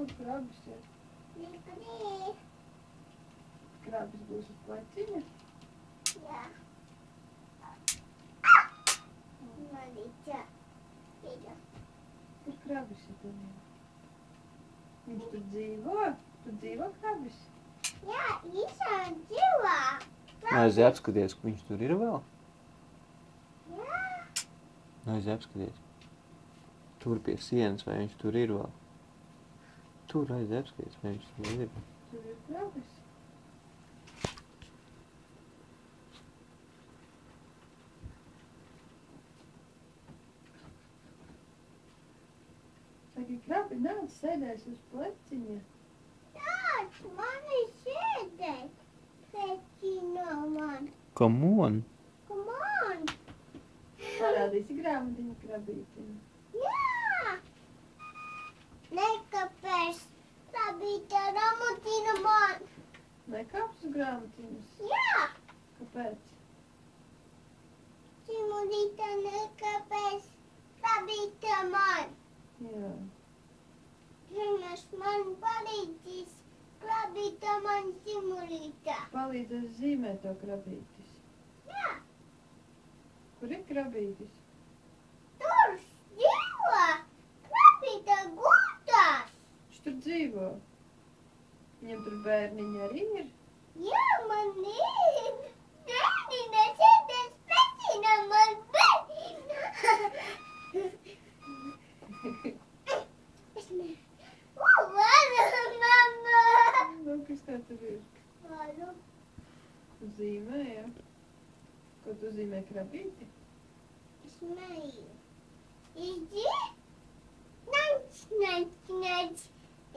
Kur krabis ir? Krabis būs uz pleciņa? Jā. Marīča. Kur krabis ir Daniela? Viņš tur dzīvo? Tur dzīvo krabis? Jā, īsā dzīvā. Aiziet apskaties, ka viņš tur ir vēl. Jā. Aiziet apskaties. Tur pie sienas, vai viņš tur ir vēl. Tur aiziet apskaties, vai viņš tur ir. Tur ir krabis. Saki, krabi nāc sēdēs uz pleciņa. Tāds mani sēdēt. Pēcino man. Come on! Come on. Parādīsi grāmatiņu krabītiņu. Jā. Nekāpēc. Krabīte grāmatina man. Nekāps uz grāmatiņas? Jā. Kāpēc? Simulīte nekāpēc. Krabīte man. Jā. Zinas man palīdzīs. Krabīte man simulīte. Palīdzēs zīmēt to krabītis. Jā. Kur ir krabītis? Tur dzīvo. Krabīte gultās. Viņš tur dzīvo. Viņam tur bērniņi arī ir. Jā, man ir. Bērnina sēdēs pēcina man bērnina. Es ne. Varu, mamma. Nu, kas tā tur ir? Varu. Zīmē, jā. Ko tu zīmē krabīti? Es neju. Iji? Nac, nac, nac.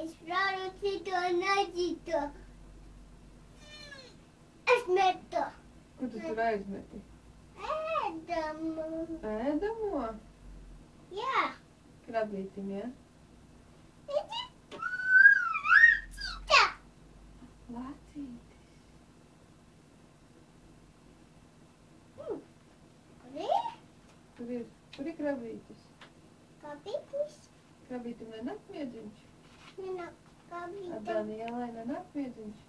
Es varu cito nacito. Es metu. Ko tu tur aizmeti? Ēdamu. Ēdamo? Jā. Krabītim, jā? Iji? Nacita. Lacītis. Kur ir? Kur ir krabītis? Kapītis. Krabītim nenāk miedziņš? Nenāk Ar kapītis. Danielai nenāk miedziņš?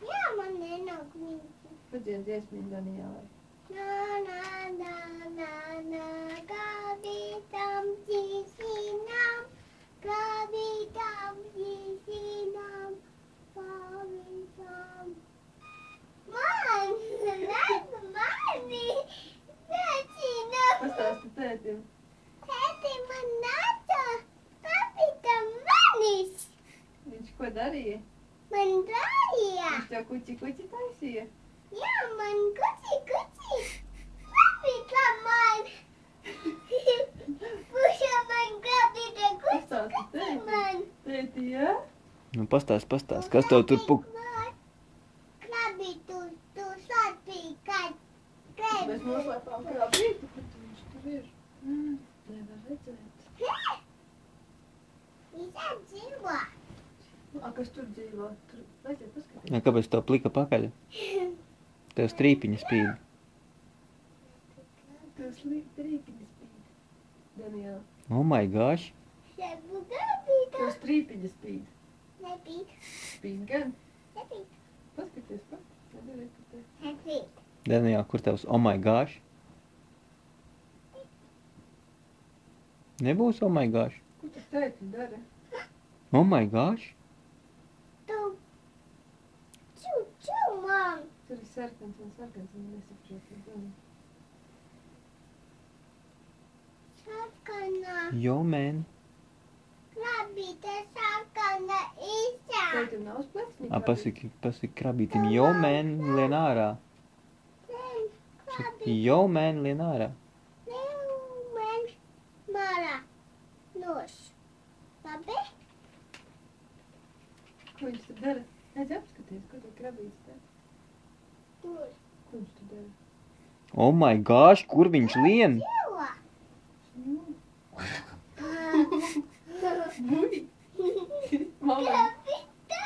Jā, man nenāk mīti. Padzied dziesmiņu Danielai. Na, na, na, na, na, kapītam zīsinām. Kapītam zīsinām. Kapītam. Man, nāk mani. Nācinām. Pastāsti tētim. Tēti man nāca. Kapītam manis. Viņš ko darīja? Man darīja. Viņš tev kuķi taisīja? Jā, man kuci. Kapītam man. Puša man kapīta Pastāsti kuci tētim. man. Tēti, jā? Nu, pastāst, kas tev tur puk... Krabītu, tu slāpīja, Mēs noslēpām krabīti, kur viņš tur ir. Nevar redzēt. Visā dzīvo. Kas tur dzīvo? Tur, aiziet paskatīties. Ja, kāpēc tev plika pakaļ? Tev strīpiņa spīd. Tev strīpiņi spīd. Daniela. Oh my gosh! Šebu krabīta. Tev strīpiņi spīd. Nepīt, Spīd gan. nepīt, Paskaties, pa. Nedari, ka te. nepīt. Daniela, kur tevs oh my gosh? Nebūs oh my gosh? Ko tu tēti dara? Oh my gosh? Tu. Ču, man. Tur ir sarkans un nesaprot. Sarkana. Yo, man. Krabīte sarkana īsā. Tētim nav uz plecņa Pasaki krabītim, yo, man, lien ārā. Saki, yo, man, lien ārā. Man. Mara. Nos. Labi? Ko viņš tur dara? Aiz apskaties, ko tur krabīts dara. Tur. Ko viņš tur dara? Oh my gosh, kur viņš lien? Dzīvo. Buļi! Mama, Krabīte.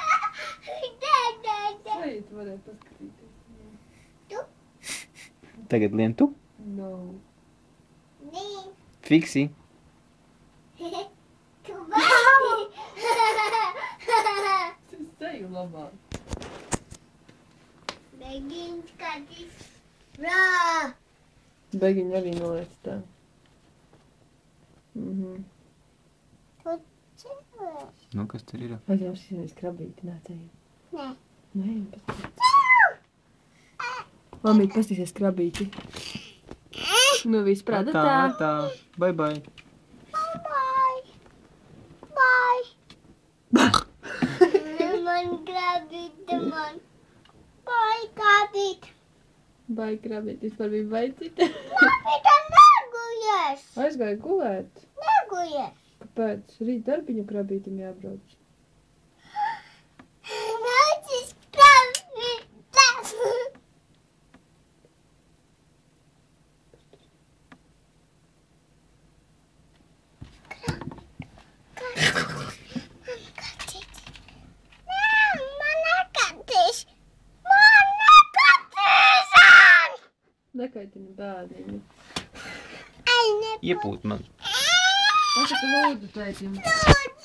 vai tu varētu paskatīties? Tagad lien tu? No. Nē. Fiksi. Tu vari. labāk. Begiņš skatīs. Rā! Begiņu arī noliec tā. Tu cilvēks. Nu, kas tur ir? Aizjauši vienreiz krabīti nācēji. Nē. Nē, Mamīt, pastīsies krabīti. Nu, viss prātā tā. Tā. Bye, bye. Bye. Bye. Man grabīte man. Bye, grabīt. Vai krabīt, vispār bija baicīta. Grabīte neguļas. Aizgāja gulēt. Neguļas. Kāpēc? Rīt darbiņu krabītim jābrauc. Nācis grabīte. Nekaitini bērniņu. Iepūt man. Pasaka lūdzu, tētim. Lūdzu.